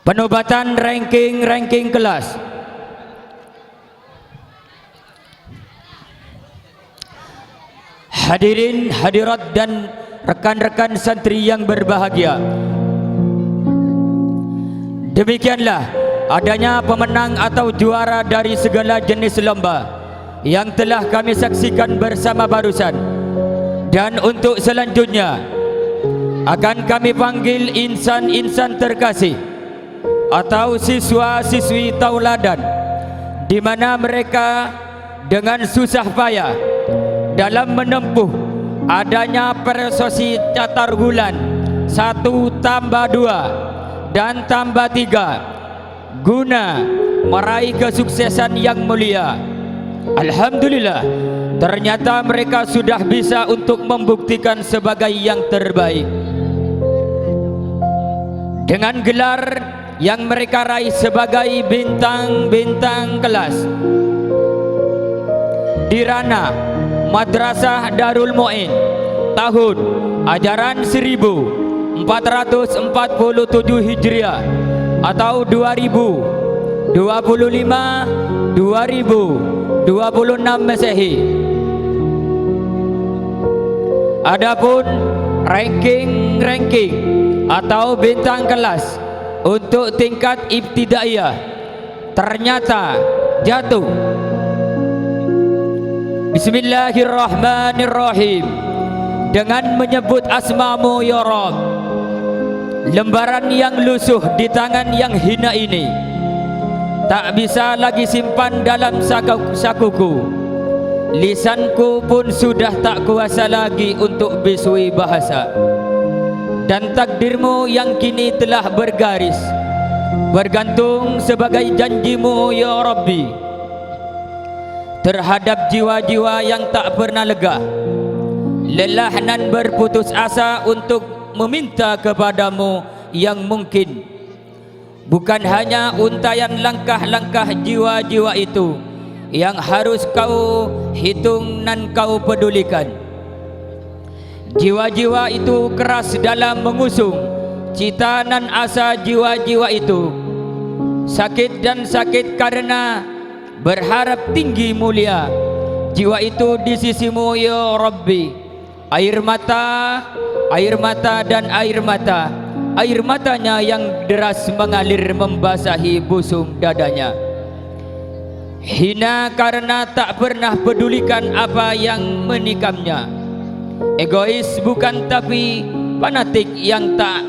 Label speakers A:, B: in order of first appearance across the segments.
A: Penobatan ranking kelas. Hadirin hadirat dan rekan-rekan santri yang berbahagia, demikianlah adanya pemenang atau juara dari segala jenis lomba yang telah kami saksikan bersama barusan. Dan untuk selanjutnya akan kami panggil insan-insan terkasih atau siswa-siswi tauladan, di mana mereka dengan susah payah dalam menempuh adanya proses catar bulan 1 tambah 2 dan tambah 3 guna meraih kesuksesan yang mulia. Alhamdulillah, ternyata mereka sudah bisa untuk membuktikan sebagai yang terbaik dengan gelar yang mereka raih sebagai bintang-bintang kelas di ranah Madrasah Darul Mu'in tahun ajaran 1447 Hijriah atau 2025 2026 Masehi. Adapun ranking atau bintang kelas untuk tingkat ibtidaiyah ternyata jatuh. Bismillahirrahmanirrahim. Dengan menyebut asmamu ya Rabb, lembaran yang lusuh di tangan yang hina ini tak bisa lagi simpan dalam sakuku. Lisanku pun sudah tak kuasa lagi untuk bisui bahasa. Dan takdirmu yang kini telah bergaris bergantung sebagai janjimu ya Rabbi terhadap jiwa-jiwa yang tak pernah lega, lelah dan berputus asa untuk meminta kepadamu yang mungkin bukan hanya untayan langkah-langkah jiwa-jiwa itu yang harus kau hitung dan kau pedulikan. Jiwa-jiwa itu keras dalam mengusung cita dan asa jiwa-jiwa itu, sakit dan sakit karena berharap tinggi mulia jiwa itu di sisimu ya Rabbi. Air mata dan air matanya yang deras mengalir membasahi busung dadanya. Hina karena tak pernah pedulikan apa yang menikamnya. Egois bukan tapi fanatik yang tak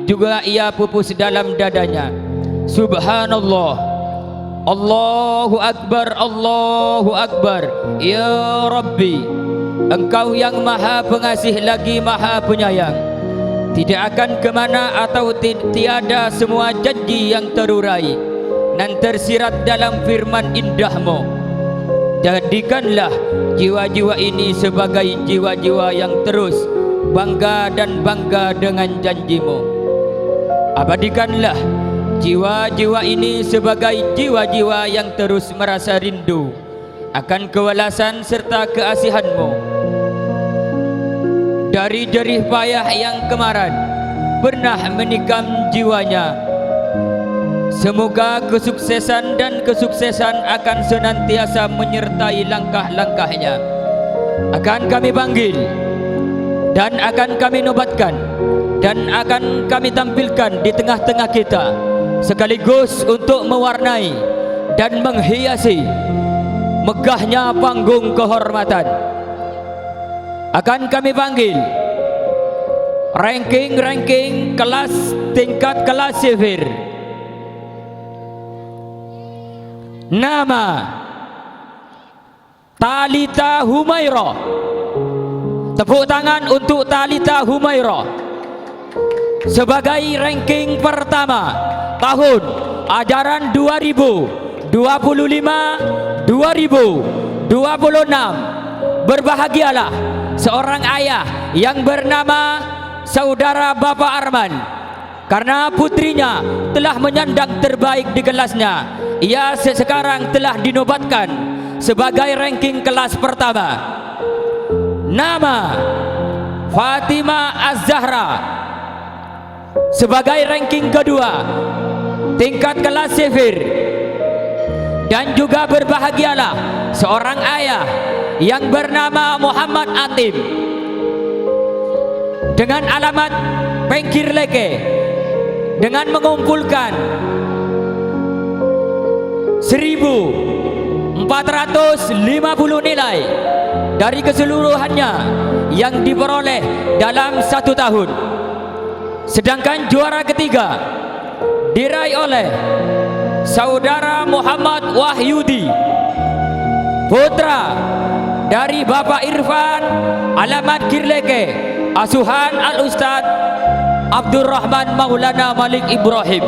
A: juga ia pupus dalam dadanya. Subhanallah, Allahu Akbar, ya Rabbi, Engkau yang maha pengasih lagi maha penyayang, tidak akan kemana atau tiada semua janji yang terurai dan tersirat dalam firman indahmu. Jadikanlah jiwa-jiwa ini sebagai jiwa-jiwa yang terus bangga dengan janjimu. Abadikanlah jiwa-jiwa ini sebagai jiwa-jiwa yang terus merasa rindu akan kewelasan serta keasihanmu. Dari jerih payah yang kemarin pernah menikam jiwanya, semoga kesuksesan akan senantiasa menyertai langkah-langkahnya. Akan kami panggil dan akan kami nobatkan dan akan kami tampilkan di tengah-tengah kita, sekaligus untuk mewarnai dan menghiasi megahnya panggung kehormatan. Akan kami panggil ranking kelas tingkat kelas sifir. Nama Talita Humairah. Tepuk tangan untuk Talita Humairah sebagai ranking pertama tahun ajaran 2025-2026. Berbahagialah seorang ayah yang bernama Saudara Bapak Arman, karena putrinya telah menyandang terbaik di kelasnya. Ia sekarang telah dinobatkan sebagai ranking kelas pertama. Nama Fatimah Az-Zahra sebagai ranking kedua tingkat kelas sifir. Dan juga berbahagialah seorang ayah yang bernama Muhammad Atim dengan alamat Pengkir Leke, dengan mengumpulkan 1450 nilai dari keseluruhannya yang diperoleh dalam 1 tahun. Sedangkan juara ketiga diraih oleh saudara Muhammad Wahyudi, putra dari Bapak Irfan, alamat Kirleke, asuhan Al-Ustad Abdurrahman Maulana Malik Ibrahim.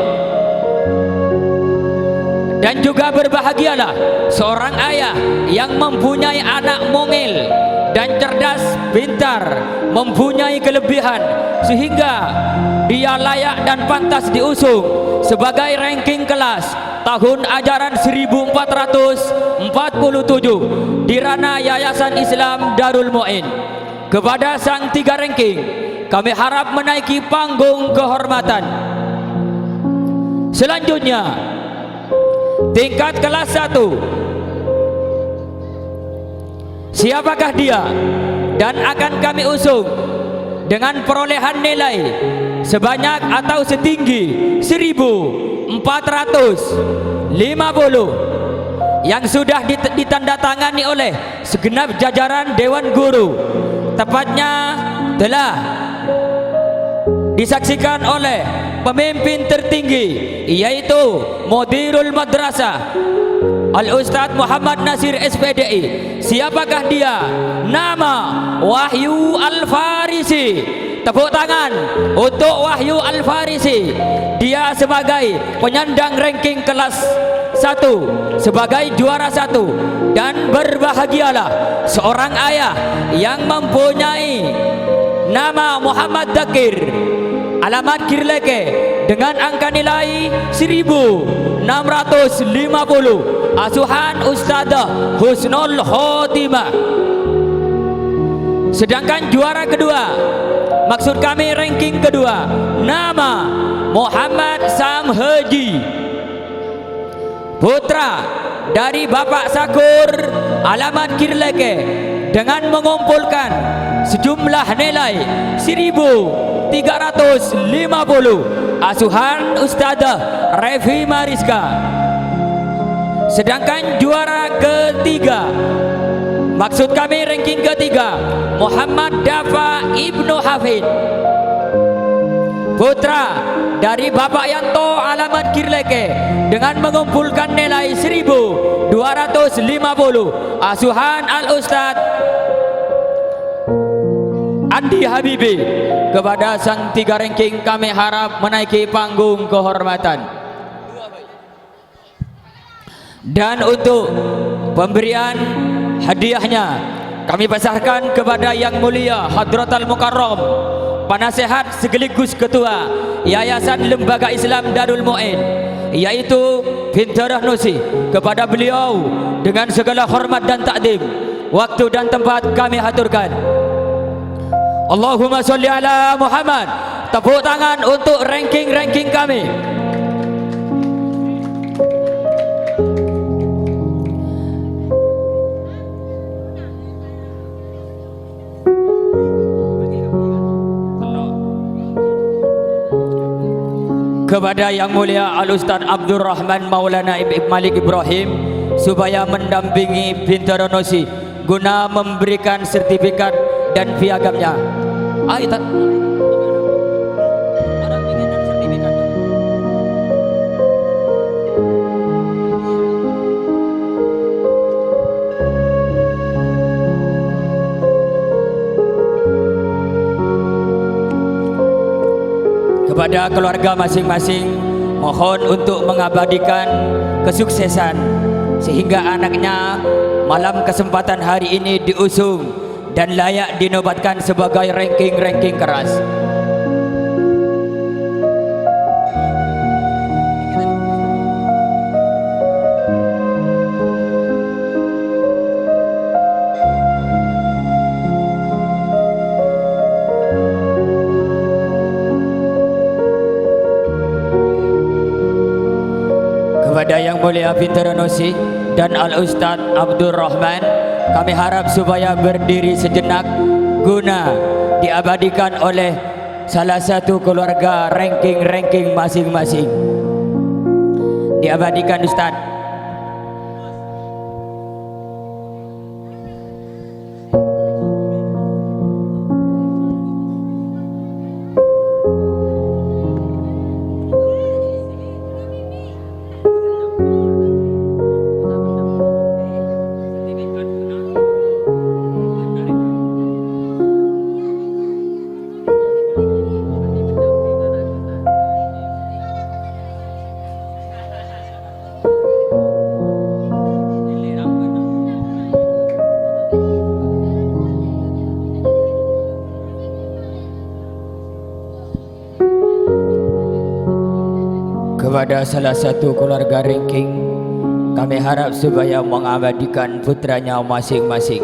A: Dan juga berbahagialah seorang ayah yang mempunyai anak mungil dan cerdas, pintar, mempunyai kelebihan sehingga dia layak dan pantas diusung sebagai ranking kelas tahun ajaran 1447 di ranah Yayasan Islam Darul Mu'in. Kepada sang 3 ranking, kami harap menaiki panggung kehormatan. Selanjutnya, tingkat kelas 1. Siapakah dia? Dan akan kami usung dengan perolehan nilai sebanyak atau setinggi 1450 yang sudah ditandatangani oleh segenap jajaran Dewan Guru. Tepatnya telah disaksikan oleh pemimpin tertinggi, yaitu Mudirul Madrasah Al-Ustadz Muhammad Nasir SPDI. Siapakah dia? Nama Wahyu Al-Farisi. Tepuk tangan untuk Wahyu Al-Farisi. Dia sebagai penyandang ranking kelas 1, sebagai juara 1. Dan berbahagialah seorang ayah yang mempunyai nama Muhammad Dakir, alamat Kirleke, dengan angka nilai 1650, asuhan Ustadzah Husnul Khotimah. Sedangkan juara kedua, maksud kami ranking kedua, nama Muhammad Sam Haji, putra dari Bapak Sakur, alamat Kirleke, dengan mengumpulkan sejumlah nilai 1350, asuhan Ustadzah Revi Mariska. Sedangkan juara ketiga, maksud kami ranking ketiga, Muhammad Dafa Ibnu Hafid, putra dari Bapak Yanto, alamat Kirleke, dengan mengumpulkan nilai 1250, asuhan Al-Ustad Andi Habibi. Kepada sang 3 ranking kami harap menaiki panggung kehormatan. Dan untuk pemberian hadiahnya kami pasrahkan kepada Yang Mulia Hadratal Mukarram, Penasehat sekaligus Ketua Yayasan Lembaga Islam Darul Mu'in, yaitu Bintarah Nusi. Kepada beliau dengan segala hormat dan takdim, waktu dan tempat kami haturkan. Allahumma sholli ala Muhammad. Tepuk tangan untuk ranking-ranking kami. Kepada Yang Mulia Al-Ustaz Abdurrahman Maulana Malik Ibrahim, supaya mendampingi Bintaro Nosi guna memberikan sertifikat dan piagamnya. Kepada keluarga masing-masing, mohon untuk mengabadikan kesuksesan sehingga anaknya malam kesempatan hari ini diusung dan layak dinobatkan sebagai ranking-ranking keras. Kepada Yang Mulia Pintaronosi dan Al-Ustadz Abdul Rahman, kami harap supaya berdiri sejenak guna diabadikan oleh salah satu keluarga ranking-ranking masing-masing. Diabadikan Ustadz. Kepada salah satu keluarga ranking, kami harap supaya mengabadikan putranya masing-masing.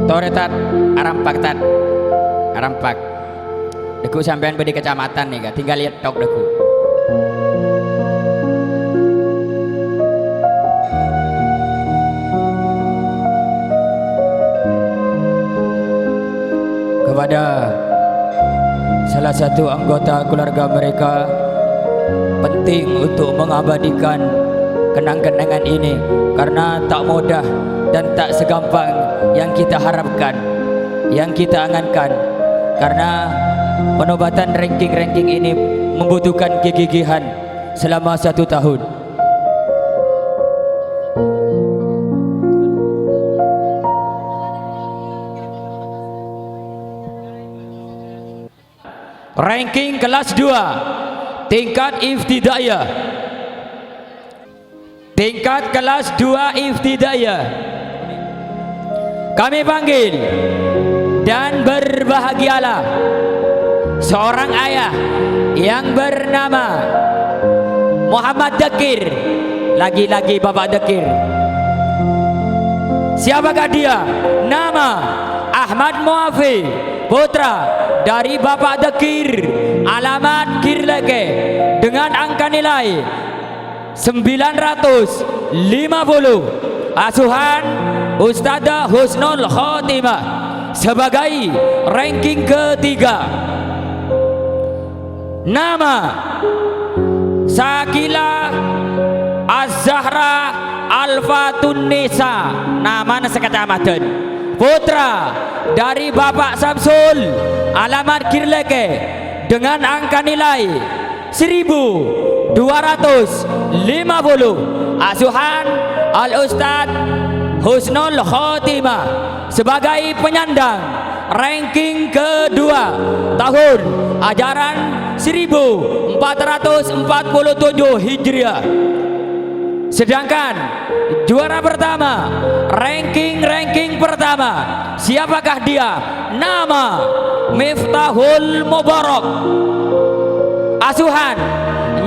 A: Toretat arampak deku sampean bedi kecamatan nih kak, tinggal lihat tok deku. Kepada salah satu anggota keluarga mereka, penting untuk mengabadikan kenang-kenangan ini karena tak mudah dan tak segampang yang kita harapkan, yang kita angankan, karena penobatan ranking-ranking ini membutuhkan kegigihan selama 1 tahun. Ranking kelas 2 tingkat ibtidaiyah. Tingkat kelas 2 ibtidaiyah. Kami panggil dan berbahagialah seorang ayah yang bernama Muhammad Dekir. Lagi-lagi Bapak Dekir. Siapakah dia? Nama Ahmad Muafi, putra dari Bapak Dekir, alamat Kirleke, dengan angka nilai 950. Asuhan Ustadzah Husnul Khotimah sebagai ranking ketiga. Nama Sakila Az-Zahra Al-Fatun Nisa, nama sekecamatan, putra dari Bapak Samsul, alamat Kirleke, dengan angka nilai 1250. Asuhan Al-Ustadz Husnul Khotimah sebagai penyandang ranking kedua tahun ajaran 1447 Hijriah. Sedangkan juara pertama, ranking pertama, siapakah dia? Nama Miftahul Mubarak, asuhan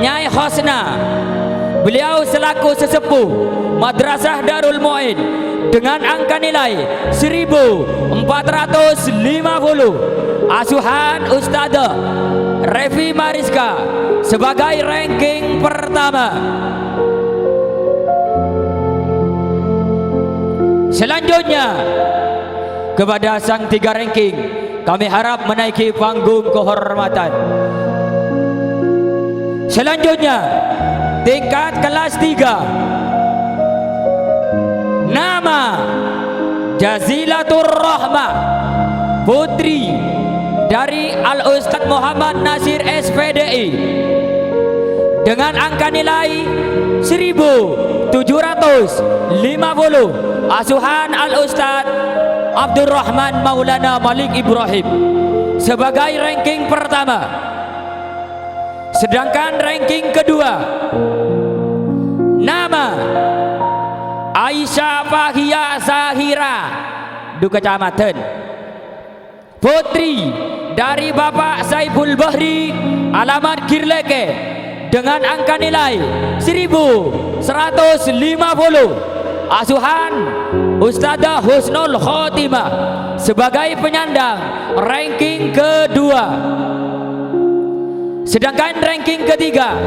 A: Nyai Hosna. Beliau selaku sesepuh Madrasah Darul Mu'in dengan angka nilai 1450. Asuhan Ustadzah Revi Mariska sebagai ranking pertama. Selanjutnya, kepada sang 3 ranking, kami harap menaiki panggung kehormatan. Selanjutnya, tingkat kelas 3, nama Jazilatur Rahmah, putri dari Al-Ustadz Muhammad Nasir SPDI, dengan angka nilai 1750. Asuhan Al-Ustadz Abdurrahman Maulana Malik Ibrahim sebagai ranking pertama. Sedangkan ranking kedua, Fahia Zahira du Kecamatan. Putri dari Bapak Saiful Bahri alamat Kirleke dengan angka nilai 1150. Asuhan Ustadzah Husnul Khotimah sebagai penyandang ranking kedua. Sedangkan ranking ketiga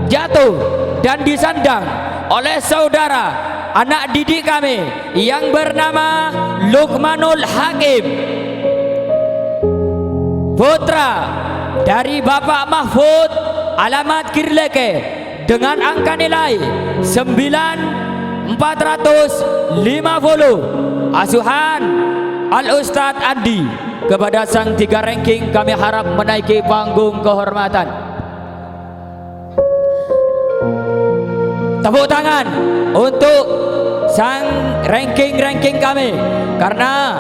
A: jatuh dan disandang oleh saudara anak didik kami yang bernama Lukmanul Hakim, putra dari Bapak Mahfud alamat Kirleke dengan angka nilai 9450. Asuhan Al Ustadz Andi. Kepada sang tiga ranking kami harap menaiki panggung kehormatan. Tepuk tangan untuk sang ranking-ranking kami, karena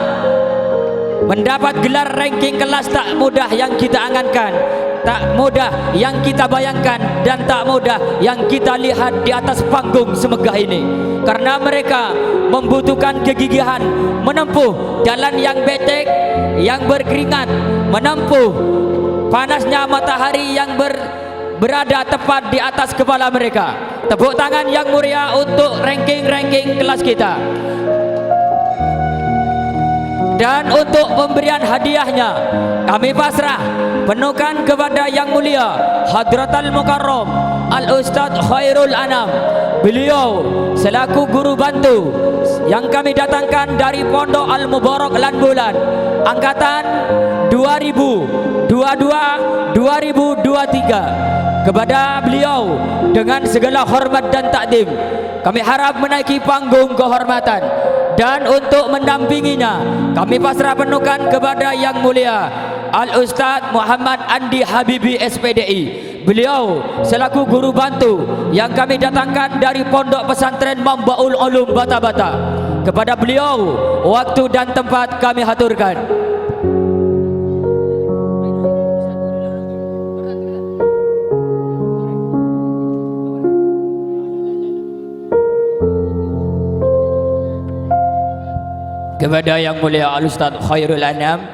A: mendapat gelar ranking kelas tak mudah yang kita angankan, tak mudah yang kita bayangkan, dan tak mudah yang kita lihat di atas panggung semegah ini. Karena mereka membutuhkan kegigihan menempuh jalan yang becek, yang berkeringat, menempuh panasnya matahari yang berada tepat di atas kepala mereka. Tepuk tangan yang mulia untuk ranking-ranking kelas kita. Dan untuk pemberian hadiahnya kami pasrah penuhkan kepada yang mulia Hadratal Mukarram Al Ustadz Khairul Anam. Beliau selaku guru bantu yang kami datangkan dari Pondok Al Mubarak Lanbulan angkatan 2022-2023. Kepada beliau dengan segala hormat dan takdim kami harap menaiki panggung kehormatan. Dan untuk mendampinginya kami pasrah penuhkan kepada yang mulia Al Ustadz Muhammad Andi Habibi SPDI. Beliau selaku guru bantu yang kami datangkan dari Pondok Pesantren Mambaul Ulum Bata-Bata. Kepada beliau waktu dan tempat kami haturkan. Kepada yang mulia Al Ustadz Khairul Anam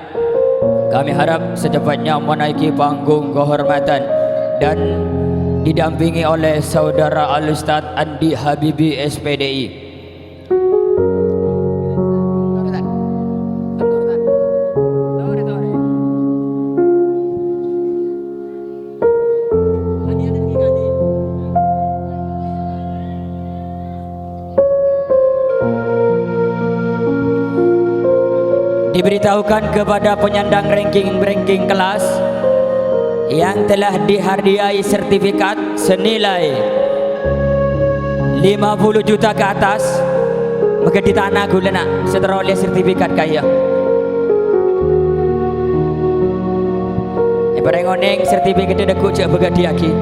A: kami harap secepatnya menaiki panggung kehormatan dan didampingi oleh saudara Al Ustadz Andi Habibi SPDI. Diberitahukan kepada penyandang ranking kelas yang telah dihadiahi sertifikat senilai 50 juta ke atas, maka di tanah gula nak setelah oleh sertifikat kaya. Perengoneng sertifikat dekuk cek begadi aki.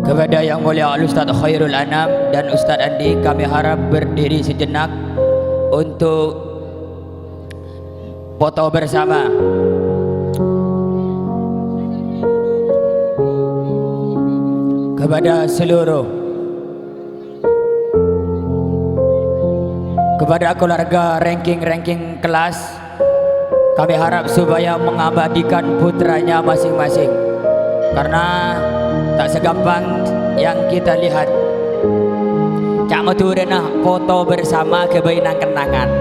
A: Kepada yang mulia Al Ustadz Khairul Anam dan Ustadz Andi kami harap berdiri sejenak untuk foto bersama. Kepada seluruh kepada keluarga ranking kelas, kami harap supaya mengabadikan putranya masing-masing, karena tak segampang yang kita lihat. Cak metu denah foto bersama kebainan kenangan.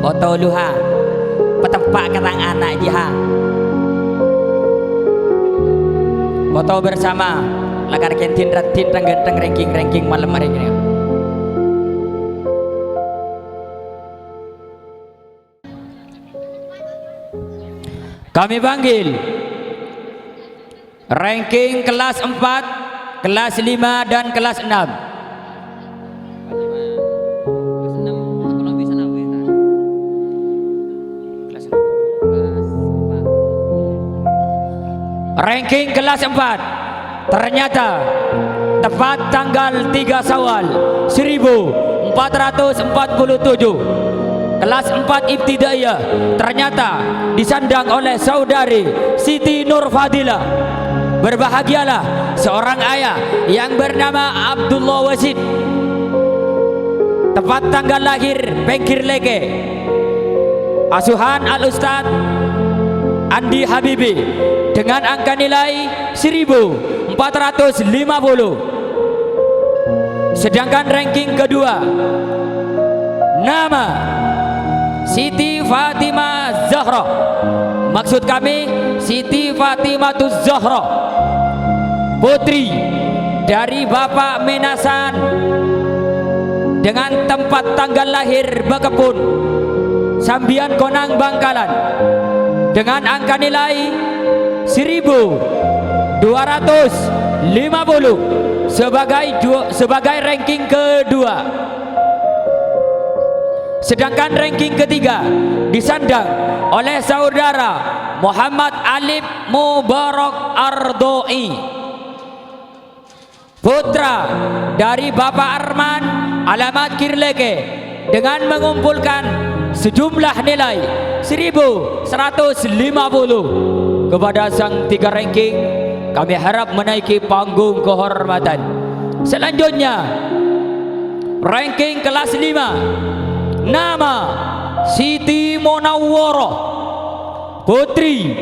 A: Foto luha petempak kerang anak jiha. Foto bersama lagar kentin ratin ganteng ranking malam hari ini. Kami panggil ranking kelas 4, kelas 5 dan kelas 6. Ranking kelas 4 ternyata tepat tanggal 3 Syawal 1447. Kelas 4 ibtidaiyah ternyata disandang oleh saudari Siti Nur Fadilah. Berbahagialah seorang ayah yang bernama Abdullah Wasid. Tepat tanggal lahir Bengkir Leke. Asuhan Al-Ustad Andi Habibi dengan angka nilai 1450. Sedangkan ranking kedua nama Siti Fatimah Zahra, maksud kami Siti Fatimah Zahra, putri dari Bapak Menasan dengan tempat tanggal lahir Bekepun, Sambian Konang Bangkalan, dengan angka nilai 1250 sebagai ranking kedua. Sedangkan ranking ketiga disandang oleh saudara Muhammad Alif Mubarak Ardoi, putra dari Bapak Arman alamat Kirleke, dengan mengumpulkan sejumlah nilai 1150. Kepada sang tiga ranking kami harap menaiki panggung kehormatan. Selanjutnya ranking kelas 5 nama Siti Monawwaro, putri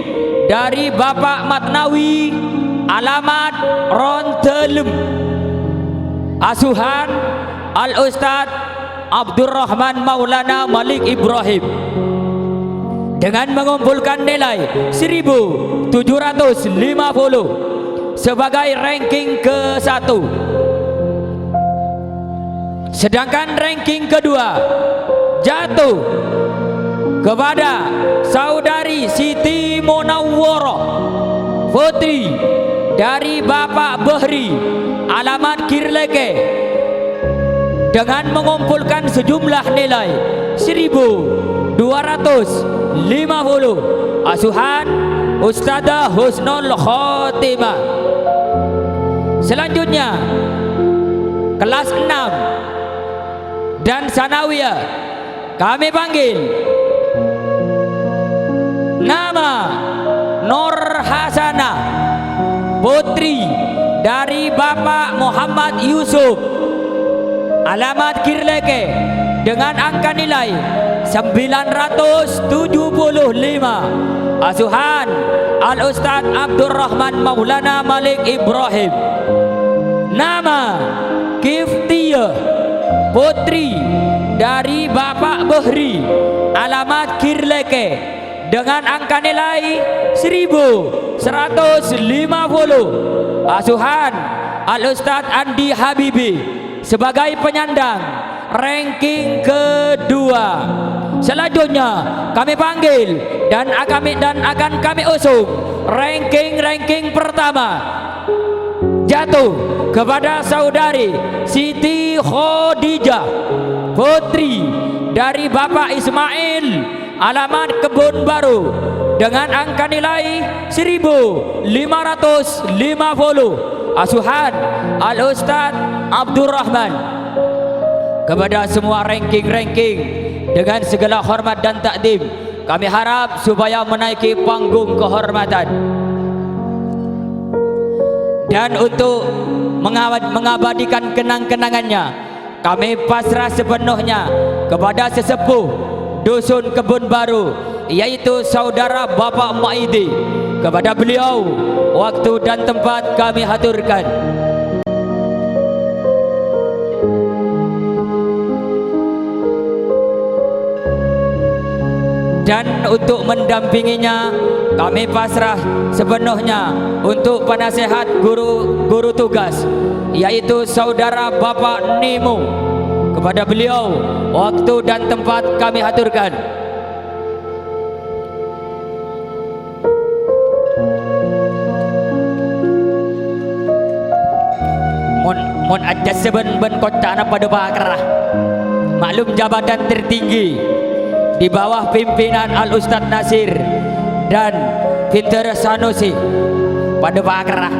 A: dari Bapak Matnawi alamat Rontelem, asuhan Al-Ustad Abdurrahman Maulana Malik Ibrahim, dengan mengumpulkan nilai 1750 sebagai ranking ke-1. Sedangkan ranking kedua jatuh kepada saudari Siti Monawwaro, putri dari Bapak Bahri alamat Kirleke, dengan mengumpulkan sejumlah nilai 1250, asuhan Ustadzah Husnul Khotimah. Selanjutnya kelas 6 dan sanawiyah kami panggil nama Nur Hasanah, putri dari Bapak Muhammad Yusuf alamat Kirleke, dengan angka nilai 975, asuhan Al-Ustad Abdurrahman Maulana Malik Ibrahim. Nama Kiftiyah, putri dari Bapak Bahri alamat Kirleke, dengan angka nilai 1150, asuhan Al-Ustad Andi Habibi sebagai penyandang ranking kedua. Selanjutnya kami panggil dan akan kami usung ranking pertama jatuh kepada saudari Siti Khadijah, putri dari Bapak Ismail alamat Kebun Baru, dengan angka nilai 1550, asuhan Al-Ustad Abdurrahman. Kepada semua ranking dengan segala hormat dan takdim kami harap supaya menaiki panggung kehormatan. Dan untuk mengabadikan kenang-kenangannya, kami pasrah sepenuhnya kepada sesepuh Dusun Kebun Baru, yaitu saudara Bapak Maidi. Kepada beliau waktu dan tempat kami haturkan. Dan untuk mendampinginya kami pasrah sepenuhnya untuk penasehat guru tugas, yaitu saudara Bapak Nemo. Kepada beliau waktu dan tempat kami haturkan. Mun aja seben-ben kota na pada bakrah, maklum jabatan tertinggi di bawah pimpinan Al Ustadz Nasir dan Pinter Sanusi pada bakrah.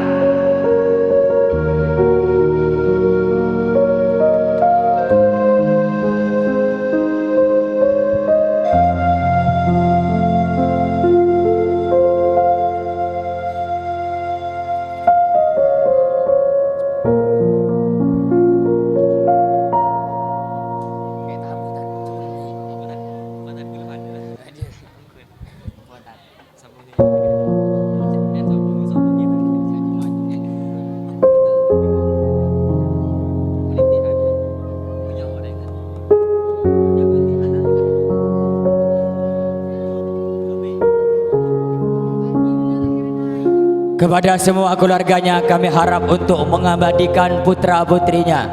A: Kepada semua keluarganya kami harap untuk mengabadikan putra putrinya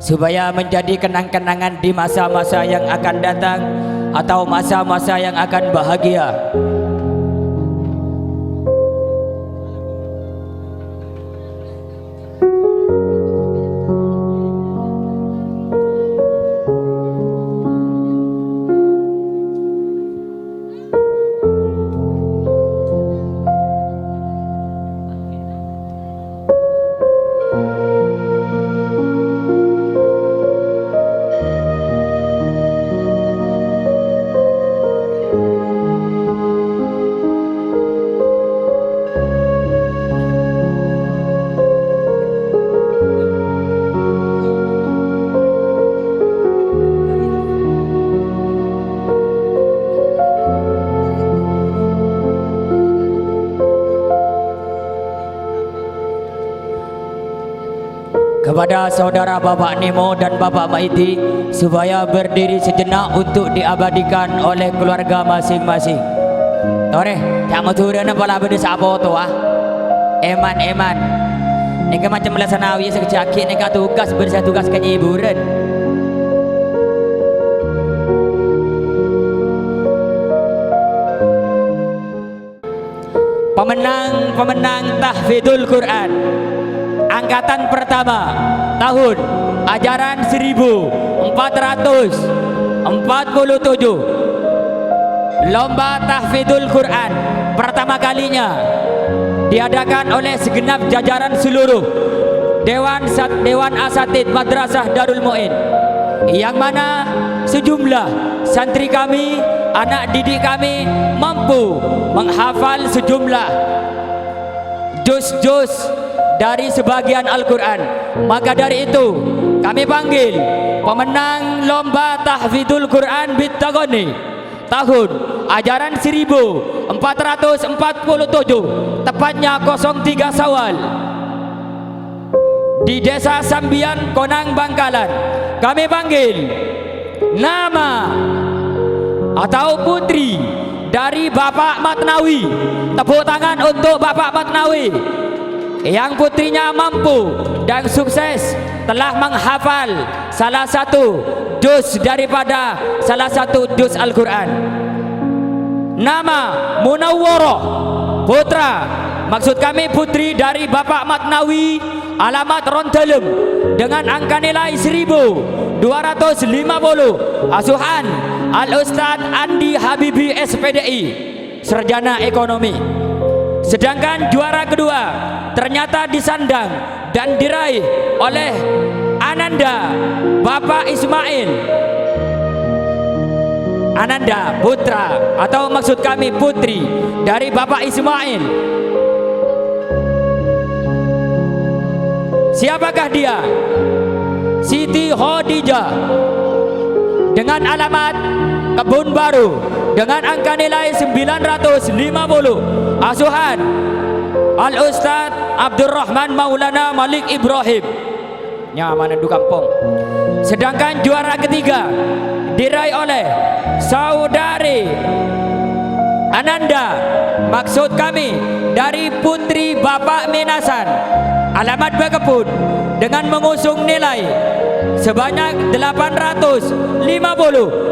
A: supaya menjadi kenang-kenangan di masa-masa yang akan datang atau masa-masa yang akan bahagia. Kepada saudara Bapak Nemo dan Bapak Maiti supaya berdiri sejenak untuk diabadikan oleh keluarga masing-masing. Tore, tak mau turun apa lah benda siapa tu ah? Eman. Ni kan macam Sanawi sekecakit ni kan tugas bersatu tugas kenyiburan. Pemenang tahfidzul Quran angkatan pertama tahun ajaran 1447, lomba tahfidzul Quran pertama kalinya diadakan oleh segenap jajaran seluruh Dewan Asatidz Madrasah Darul Mu'in, yang mana sejumlah santri kami, anak didik kami mampu menghafal sejumlah juz-juz dari sebagian Al-Quran. Maka dari itu kami panggil pemenang lomba tahfidzul Quran Bittagoni tahun ajaran 1447, tepatnya 03 Syawal, di Desa Sambian, Konang, Bangkalan. Kami panggil nama atau putri dari Bapak Matnawi. Tepuk tangan untuk Bapak Matnawi yang putrinya mampu dan sukses telah menghafal salah satu juz daripada salah satu juz Al-Quran. Nama Munawwarah putra, maksud kami putri dari Bapak Matnawi, alamat Rontelem, dengan angka nilai 1250, asuhan Al-Ustadz Andi Habibi SPDI, sarjana ekonomi. Sedangkan juara kedua ternyata disandang dan diraih oleh Ananda Bapak Ismail. Ananda putra atau maksud kami putri dari Bapak Ismail. Siapakah dia? Siti Khadijah dengan alamat Kebun Baru dengan angka nilai 950. Asuhan Al Ustadz Abdurrahman Maulana Malik Ibrahim Nyaman du Kampung. Sedangkan juara ketiga diraih oleh saudari Ananda, maksud kami dari Putri Bapak Menasan, alamat Bekepun, dengan mengusung nilai sebanyak 850.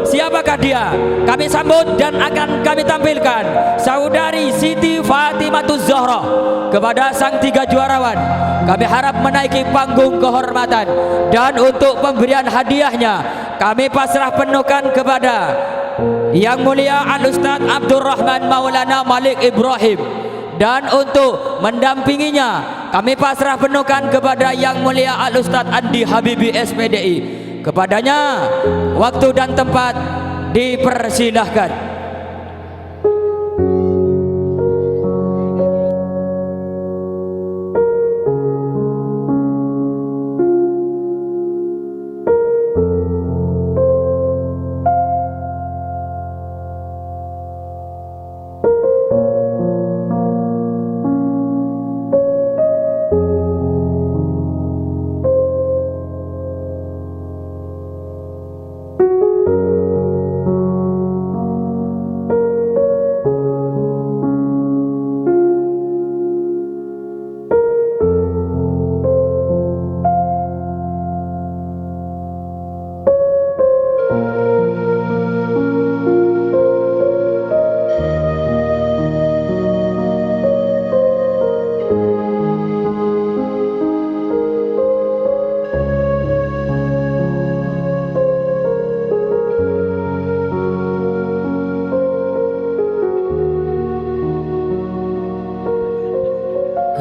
A: Siapakah dia? Kami sambut dan akan kami tampilkan saudari Siti Fatimatuz Zahra. Kepada sang 3 juarawan kami harap menaiki panggung kehormatan, dan untuk pemberian hadiahnya kami pasrah penuhkan kepada Yang Mulia Al Ustadz Abdurrahman Maulana Malik Ibrahim, dan untuk mendampinginya kami pasrah penuhkan kepada Yang Mulia Al Ustadz Andi Habibi SPDI. Kepadanya waktu dan tempat dipersilahkan.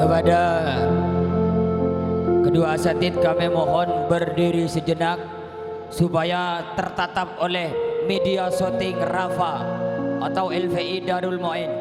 A: Kepada kedua asatid kami mohon berdiri sejenak supaya tertatap oleh media syuting Rafa atau LVI Darul Muin.